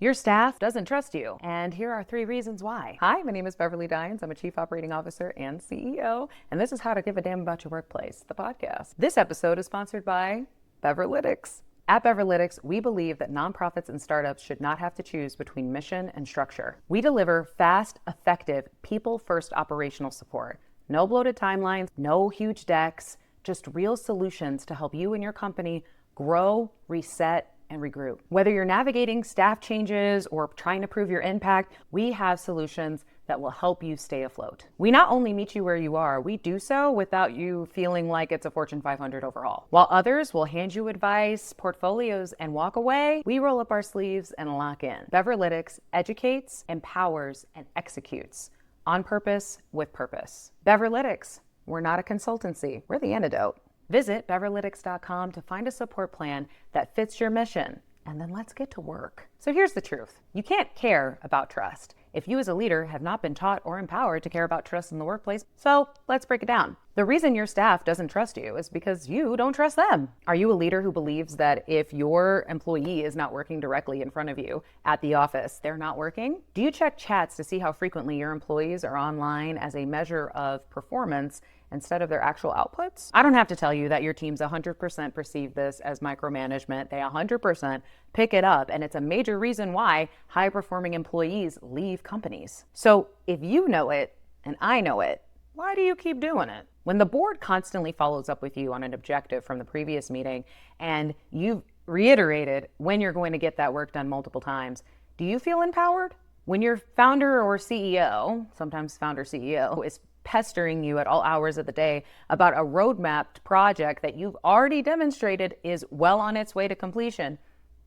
Your staff doesn't trust you, and here are 3 reasons why. Hi, my name is Beverly Dines. I'm a Chief Operating Officer and CEO, and this is How to Give a Damn About Your Workplace, the podcast. This episode is sponsored by Beverlytics. At Beverlytics, we believe that nonprofits and startups should not have to choose between mission and structure. We deliver fast, effective, people-first operational support. No bloated timelines, no huge decks, just real solutions to help you and your company grow, reset, and regroup. Whether you're navigating staff changes or trying to prove your impact, we have solutions that will help you stay afloat. We not only meet you where you are, we do so without you feeling like it's a Fortune 500 overhaul. While others will hand you advice, portfolios, and walk away, we roll up our sleeves and lock in. Beverlytics educates, empowers, and executes on purpose with purpose. Beverlytics, we're not a consultancy, we're the antidote. Visit Beverlytics.com to find a support plan that fits your mission, and then let's get to work. So here's the truth. You can't care about trust if you as a leader have not been taught or empowered to care about trust in the workplace. So let's break it down. The reason your staff doesn't trust you is because you don't trust them. Are you a leader who believes that if your employee is not working directly in front of you at the office, they're not working? Do you check chats to see how frequently your employees are online as a measure of performance instead of their actual outputs? I don't have to tell you that your teams 100% perceive this as micromanagement. They 100% pick it up, and it's a major reason why high-performing employees leave companies. So if you know it, and I know it, why do you keep doing it? When the board constantly follows up with you on an objective from the previous meeting, and you've reiterated when you're going to get that work done multiple times, do you feel empowered? When your founder or CEO, sometimes founder CEO, is pestering you at all hours of the day about a roadmapped project that you've already demonstrated is well on its way to completion,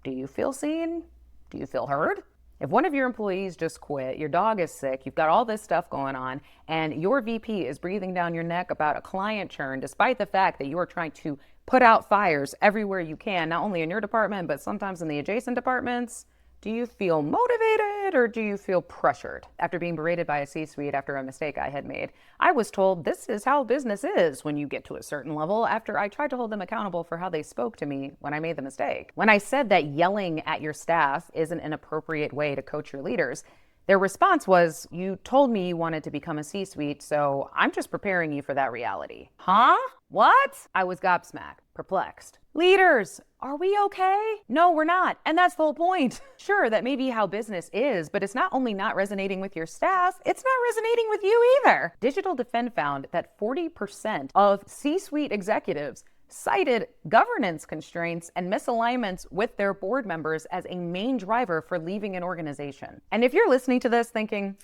do you feel seen? Do you feel heard? If one of your employees just quit, your dog is sick, you've got all this stuff going on, and your VP is breathing down your neck about a client churn, despite the fact that you are trying to put out fires everywhere you can, not only in your department, but sometimes in the adjacent departments, do you feel motivated or do you feel pressured? After being berated by a C-suite after a mistake I had made, I was told this is how business is when you get to a certain level after I tried to hold them accountable for how they spoke to me when I made the mistake. When I said that yelling at your staff isn't an appropriate way to coach your leaders, their response was, you told me you wanted to become a C-suite, so I'm just preparing you for that reality. Huh? What? I was gobsmacked, perplexed. Leaders, are we okay? No, we're not. And that's the whole point. Sure, that may be how business is, but it's not only not resonating with your staff, it's not resonating with you either. Digital Defend found that 40% of C-suite executives cited governance constraints and misalignments with their board members as a main driver for leaving an organization. And if you're listening to this thinking,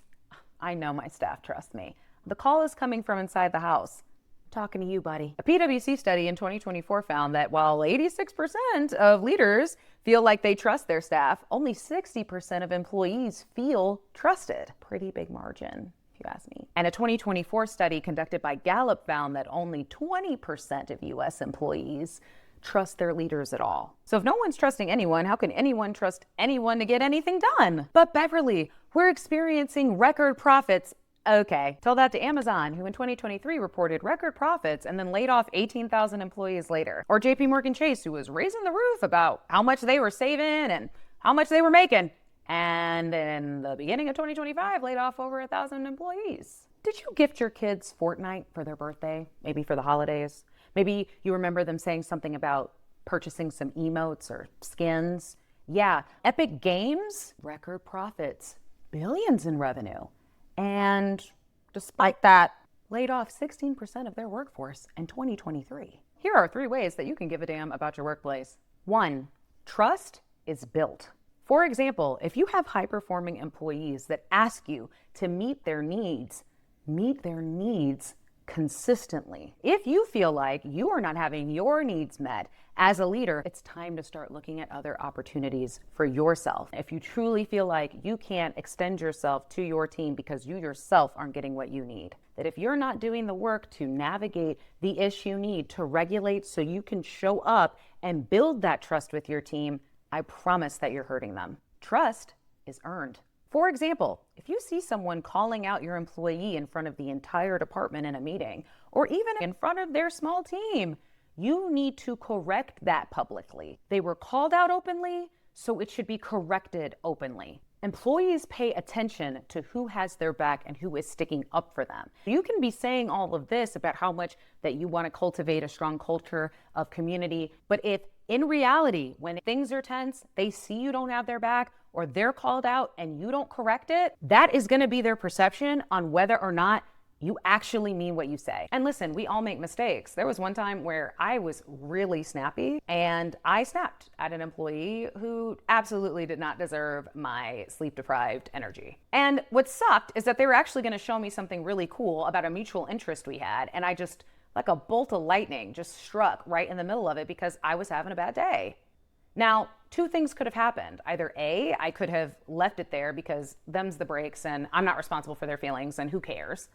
I know my staff trust me, the call is coming from inside the house. I'm talking to you, buddy. A PwC study in 2024 found that while 86% of leaders feel like they trust their staff, only 60% of employees feel trusted. Pretty big margin, if you ask me. And a 2024 study conducted by Gallup found that only 20% of US employees trust their leaders at all. So if no one's trusting anyone, how can anyone trust anyone to get anything done? But Beverly, we're experiencing record profits. Okay, tell that to Amazon, who in 2023 reported record profits and then laid off 18,000 employees later. Or JP Morgan Chase, who was raising the roof about how much they were saving and how much they were making. And in the beginning of 2025, laid off over 1,000 employees. Did you gift your kids Fortnite for their birthday? Maybe for the holidays? Maybe you remember them saying something about purchasing some emotes or skins. Yeah, Epic Games, record profits, billions in revenue. And despite that, laid off 16% of their workforce in 2023. Here are 3 ways that you can give a damn about your workplace. 1, trust is built. For example, if you have high-performing employees that ask you to meet their needs consistently. If you feel like you are not having your needs met as a leader, it's time to start looking at other opportunities for yourself. If you truly feel like you can't extend yourself to your team because you yourself aren't getting what you need, that if you're not doing the work to navigate the issue you need to regulate so you can show up and build that trust with your team, I promise that you're hurting them. Trust is earned. For example, if you see someone calling out your employee in front of the entire department in a meeting, or even in front of their small team, you need to correct that publicly. They were called out openly, so it should be corrected openly. Employees pay attention to who has their back and who is sticking up for them. You can be saying all of this about how much that you want to cultivate a strong culture of community, but if in reality, when things are tense, they see you don't have their back or they're called out and you don't correct it, that is going to be their perception on whether or not you actually mean what you say. And listen, we all make mistakes. There was one time where I was really snappy and I snapped at an employee who absolutely did not deserve my sleep-deprived energy. And what sucked is that they were actually going to show me something really cool about a mutual interest we had. And I just, like a bolt of lightning, just struck right in the middle of it because I was having a bad day. Now, two things could have happened. Either A, I could have left it there because them's the breaks and I'm not responsible for their feelings and who cares?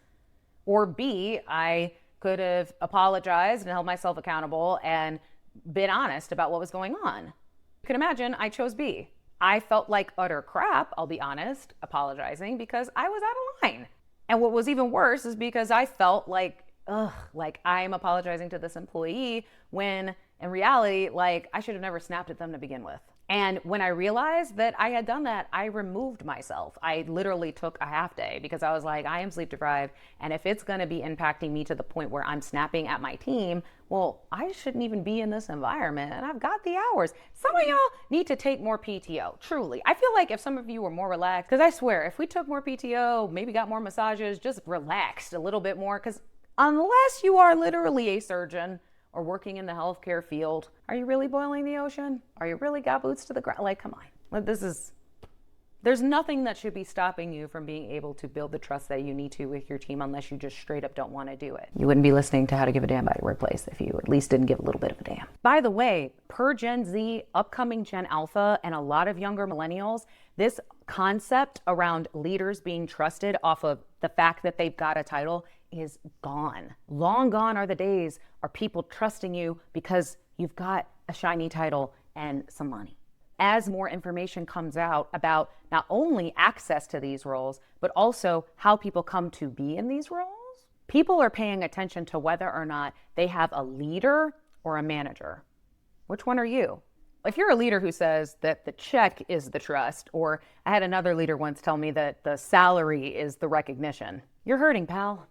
Or B, I could have apologized and held myself accountable and been honest about what was going on. You can imagine I chose B. I felt like utter crap, I'll be honest, apologizing because I was out of line. And what was even worse is because I felt like I'm apologizing to this employee when in reality, I should have never snapped at them to begin with. And when I realized that I had done that, I removed myself. I literally took a half day because I was like, I am sleep deprived. And if it's going to be impacting me to the point where I'm snapping at my team, well, I shouldn't even be in this environment. And I've got the hours. Some of y'all need to take more PTO, truly. I feel like if some of you were more relaxed, because I swear, if we took more PTO, maybe got more massages, just relaxed a little bit more, because unless you are literally a surgeon or working in the healthcare field, are you really boiling the ocean? Are you really got boots to the ground? Come on. There's nothing that should be stopping you from being able to build the trust that you need to with your team unless you just straight up don't want to do it. You wouldn't be listening to How to Give a Damn About Your Workplace if you at least didn't give a little bit of a damn. By the way, per Gen Z, upcoming Gen Alpha, and a lot of younger millennials, this concept around leaders being trusted off of the fact that they've got a title is gone. Long gone are the days are people trusting you because you've got a shiny title and some money. As more information comes out about not only access to these roles, but also how people come to be in these roles, people are paying attention to whether or not they have a leader or a manager. Which one are you? If you're a leader who says that the check is the trust, or I had another leader once tell me that the salary is the recognition, you're hurting, pal.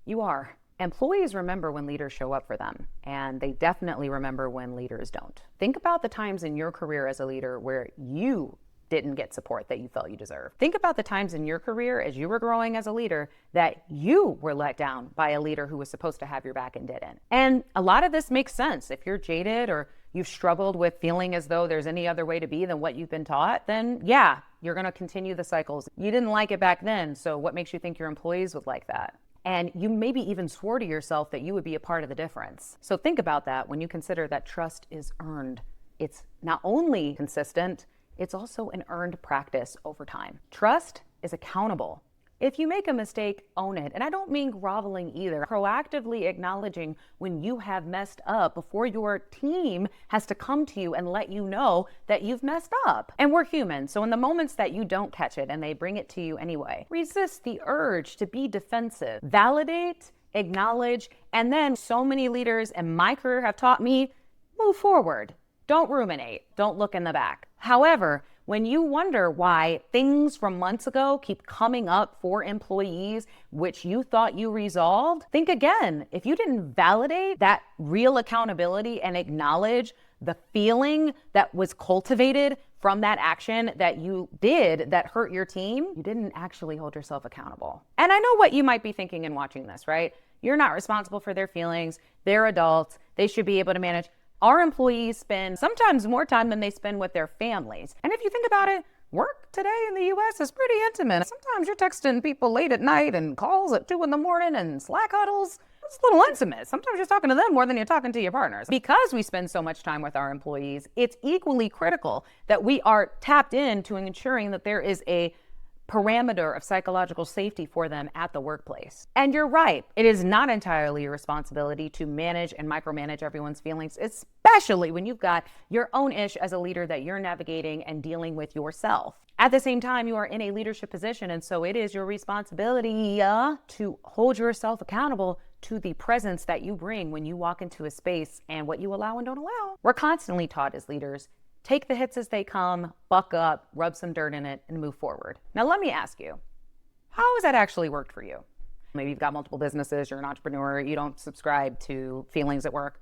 You are. Employees remember when leaders show up for them, and they definitely remember when leaders don't. Think about the times in your career as a leader where you didn't get support that you felt you deserved. Think about the times in your career as you were growing as a leader that you were let down by a leader who was supposed to have your back and didn't. And a lot of this makes sense. If you're jaded or you've struggled with feeling as though there's any other way to be than what you've been taught, then yeah, you're going to continue the cycles. You didn't like it back then, so what makes you think your employees would like that? And you maybe even swore to yourself that you would be a part of the difference. So think about that when you consider that trust is earned. It's not only consistent, it's also an earned practice over time. Trust is accountable. If you make a mistake, own it. And I don't mean groveling either. Proactively acknowledging when you have messed up before your team has to come to you and let you know that you've messed up. And we're human, so in the moments that you don't catch it and they bring it to you anyway, resist the urge to be defensive. Validate, acknowledge, and then so many leaders in my career have taught me, move forward. Don't ruminate. Don't look in the back. However, when you wonder why things from months ago keep coming up for employees, which you thought you resolved, think again. If you didn't validate that real accountability and acknowledge the feeling that was cultivated from that action that you did that hurt your team, you didn't actually hold yourself accountable. And I know what you might be thinking in watching this, right? You're not responsible for their feelings. They're adults. They should be able to manage. Our employees spend sometimes more time than they spend with their families. And if you think about it, work today in the US is pretty intimate. Sometimes you're texting people late at night and calls at 2 a.m. and Slack huddles. It's a little intimate. Sometimes you're talking to them more than you're talking to your partners. Because we spend so much time with our employees, it's equally critical that we are tapped into ensuring that there is a parameter of psychological safety for them at the workplace. And you're right, it is not entirely your responsibility to manage and micromanage everyone's feelings, especially when you've got your own ish as a leader that you're navigating and dealing with yourself. At the same time, you are in a leadership position, and so it is your responsibility to hold yourself accountable to the presence that you bring when you walk into a space and what you allow and don't allow. We're constantly taught as leaders, Take the hits as they come, buck up, rub some dirt in it, and move forward. Now, let me ask you, how has that actually worked for you? Maybe you've got multiple businesses, you're an entrepreneur, you don't subscribe to feelings at work.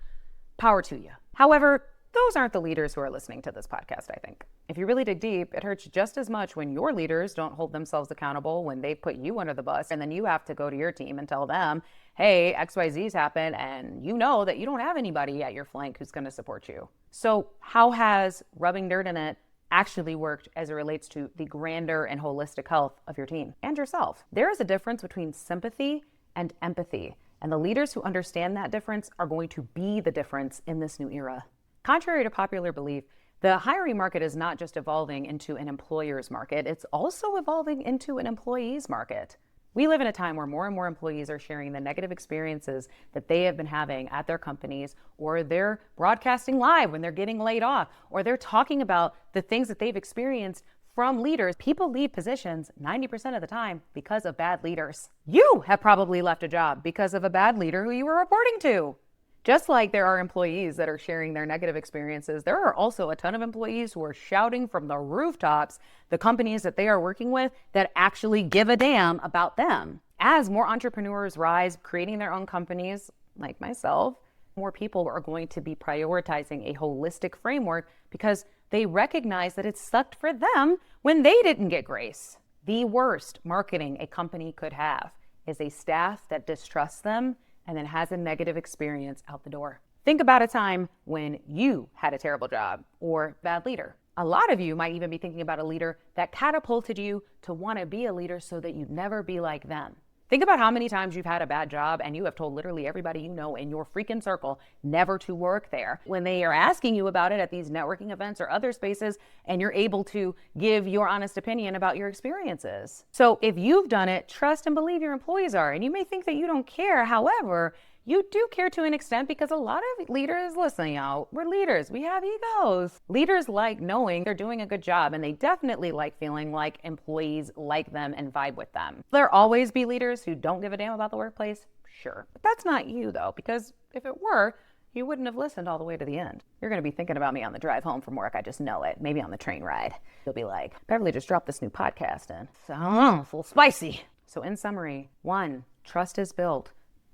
Power to you. However, those aren't the leaders who are listening to this podcast, I think. If you really dig deep, it hurts just as much when your leaders don't hold themselves accountable, when they put you under the bus, and then you have to go to your team and tell them, hey, XYZ's happened, and you know that you don't have anybody at your flank who's going to support you. So how has rubbing dirt in it actually worked as it relates to the grander and holistic health of your team and yourself? There is a difference between sympathy and empathy, and the leaders who understand that difference are going to be the difference in this new era. Contrary to popular belief, the hiring market is not just evolving into an employer's market, it's also evolving into an employee's market. We live in a time where more and more employees are sharing the negative experiences that they have been having at their companies, or they're broadcasting live when they're getting laid off, or they're talking about the things that they've experienced from leaders. People leave positions 90% of the time because of bad leaders. You have probably left a job because of a bad leader who you were reporting to. Just like there are employees that are sharing their negative experiences, there are also a ton of employees who are shouting from the rooftops the companies that they are working with that actually give a damn about them. As more entrepreneurs rise, creating their own companies, like myself, more people are going to be prioritizing a holistic framework because they recognize that it sucked for them when they didn't get grace. The worst marketing a company could have is a staff that distrusts them and then has a negative experience out the door. Think about a time when you had a terrible job or bad leader. A lot of you might even be thinking about a leader that catapulted you to want to be a leader so that you'd never be like them. Think about how many times you've had a bad job and you have told literally everybody you know in your freaking circle never to work there. When they are asking you about it at these networking events or other spaces, and you're able to give your honest opinion about your experiences. So if you've done it, trust and believe your employees are. And you may think that you don't care. However, you do care to an extent because a lot of leaders, listen, y'all, we're leaders. We have egos. Leaders like knowing they're doing a good job, and they definitely like feeling like employees like them and vibe with them. There'll always be leaders who don't give a damn about the workplace, sure. But that's not you, though, because if it were, you wouldn't have listened all the way to the end. You're going to be thinking about me on the drive home from work. I just know it. Maybe on the train ride. You'll be like, Beverly just dropped this new podcast in. So, I don't know, it's a little spicy. So in summary, 1, trust is built.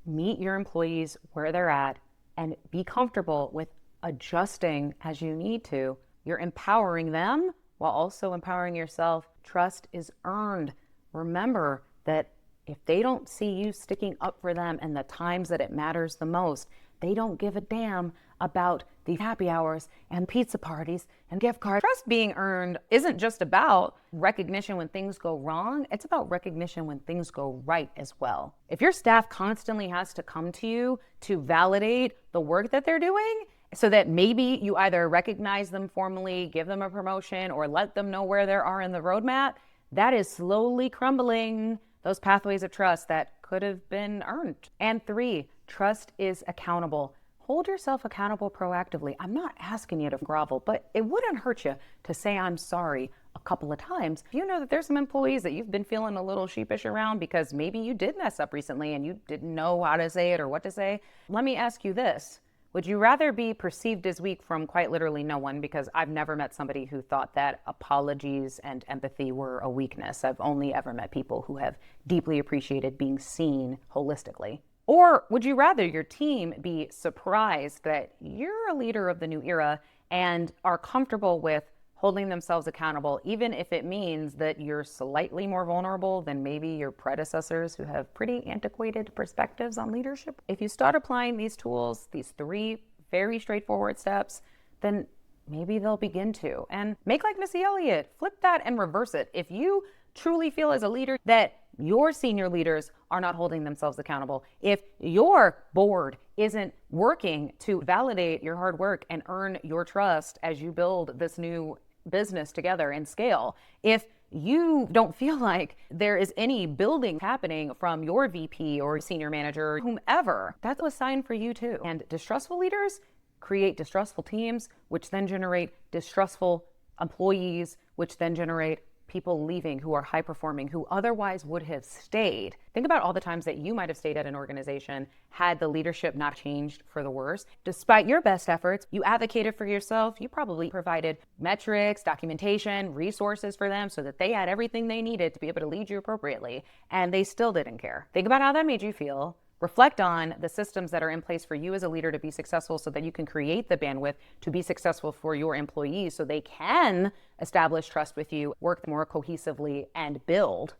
Meet your employees where they're at and be comfortable with adjusting as you need to. You're empowering them while also empowering yourself. Trust is earned. Remember that if they don't see you sticking up for them in the times that it matters the most, they don't give a damn about the happy hours and pizza parties and gift cards. Trust being earned isn't just about recognition when things go wrong. It's about recognition when things go right as well. If your staff constantly has to come to you to validate the work that they're doing, so that maybe you either recognize them formally, give them a promotion, or let them know where they are in the roadmap, that is slowly crumbling those pathways of trust that could have been earned. And 3, trust is accountable. Hold yourself accountable proactively. I'm not asking you to grovel, but it wouldn't hurt you to say I'm sorry a couple of times. If you know that there's some employees that you've been feeling a little sheepish around because maybe you did mess up recently and you didn't know how to say it or what to say, let me ask you this. Would you rather be perceived as weak from quite literally no one? Because I've never met somebody who thought that apologies and empathy were a weakness. I've only ever met people who have deeply appreciated being seen holistically. Or would you rather your team be surprised that you're a leader of the new era and are comfortable with holding themselves accountable, even if it means that you're slightly more vulnerable than maybe your predecessors who have pretty antiquated perspectives on leadership? If you start applying these tools, these 3 very straightforward steps, then maybe they'll begin to. And make like Missy Elliott, flip that and reverse it. If you truly feel as a leader that your senior leaders are not holding themselves accountable, if your board isn't working to validate your hard work and earn your trust as you build this new business together and scale, if you don't feel like there is any building happening from your VP or senior manager or whomever, that's a sign for you too. And distrustful leaders create distrustful teams, which then generate distrustful employees, which then generate people leaving who are high performing, who otherwise would have stayed. Think about all the times that you might have stayed at an organization had the leadership not changed for the worse. Despite your best efforts, you advocated for yourself. You probably provided metrics, documentation, resources for them so that they had everything they needed to be able to lead you appropriately, and they still didn't care. Think about how that made you feel. Reflect on the systems that are in place for you as a leader to be successful so that you can create the bandwidth to be successful for your employees so they can establish trust with you, work more cohesively, and build.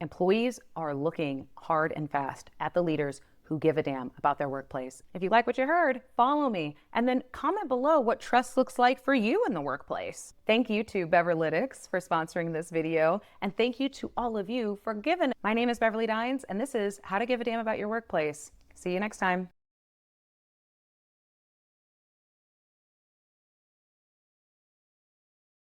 Employees are looking hard and fast at the leaders who give a damn about their workplace. If you like what you heard, follow me and then comment below what trust looks like for you in the workplace. Thank you to Beverlytics for sponsoring this video, and thank you to all of you for giving. My name is Beverly Dines, and this is How to Give a Damn About Your Workplace. See you next time.